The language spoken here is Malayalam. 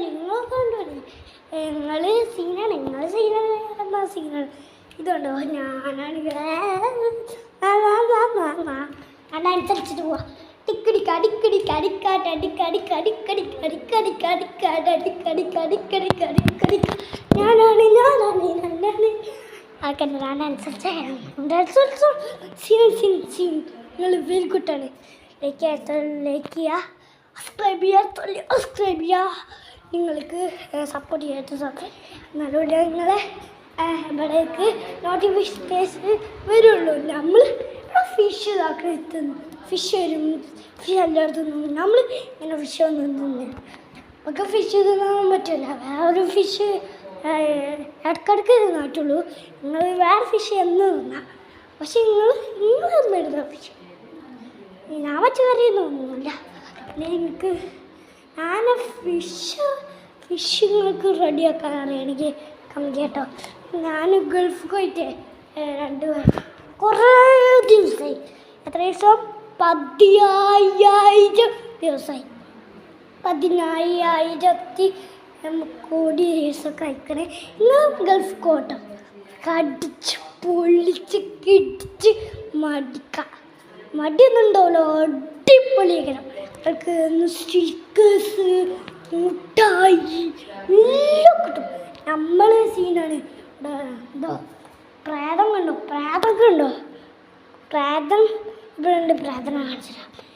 നിങ്ങൾ കണ്ടോളി. നിങ്ങൾ സീനാണ്, നിങ്ങൾ സീനാണ്, എന്താ സീനാണ്. ഇതുണ്ടോ ഞാനാണെങ്കിൽ അനുസരിച്ചിട്ട് പോവാ. ടിക്കടിക്ക് അടിക്കടിക്ക് അടിക്കാട്ട് അടിക്കടിക്ക് അടിക്കടിക്ക് അടിക്കടിക്ക് അടിക്കാട്ട് അടിക്കടിക്ക് അടിക്കടിക്ക് അടിക്കടിക്ക് ഞാനാണ് ഞാനാണ് ആക്കണ്ട. അനുസരിച്ച് നിങ്ങൾ വെരി ഗുഡാണ്. ലൈക്ക് ചെയ്യുക, സബ്സ്ക്രൈബ് ചെയ്യുക. നിങ്ങൾക്ക് സപ്പോർട്ട് ചെയ്യാത്ത എന്നാലും നിങ്ങളെ ഇവിടേക്ക് നോട്ടിഫിക്കേഷൻ വരുള്ളൂ. നമ്മൾ ഫിഷ് ഇതാക്കി എത്തുന്നു. ഫിഷ് വരും, ഫിഷ് എല്ലായിടത്തും തിന്നും. നമ്മൾ ഇങ്ങനെ ഫിഷ് ഒന്നും തിന്നില്ല. നമുക്ക് ഫിഷ് തിന്നാൻ പറ്റില്ല. വേറൊരു ഫിഷ് ഇടയ്ക്കിടയ്ക്ക് തിന്നിട്ടുള്ളൂ. നിങ്ങൾ വേറെ ഫിഷ് എന്ന് തിന്നാം. പക്ഷെ നിങ്ങൾ തിന്നിടുന്ന ഫിഷ് ഞാൻ വെച്ച് കറിയൊന്നുമില്ല. എനിക്ക് ഞാൻ ഫിഷ് നിങ്ങൾക്ക് റെഡിയാക്കാൻ അറിയണമെങ്കിൽ കമ്പി കേട്ടോ. ഞാൻ ഗൾഫ് പോയിട്ട് കുറേ ദിവസമായി. എത്ര ദിവസം? 15,000 ദിവസമായി. 15,000 കോടി ദിവസം കഴിക്കണേ. നിങ്ങൾ ഗൾഫ് കോട്ടോ കടിച്ച് പൊളിച്ച് കിടിച്ച് മടിയൊന്നുണ്ടാവല്ലോ. അടിപൊളിയാക്കണം. അവർക്ക് സ്റ്റിക്കേഴ്സ്, മുട്ടായി എല്ലാം കിട്ടും. നമ്മൾ സീനാണ്. എന്തോ പ്രേതം കണ്ടോ? പ്രേതമൊക്കെ ഉണ്ടോ? പ്രേതം ഇവിടെ ഉണ്ട്. പ്രേതം കാണിച്ചില്ല.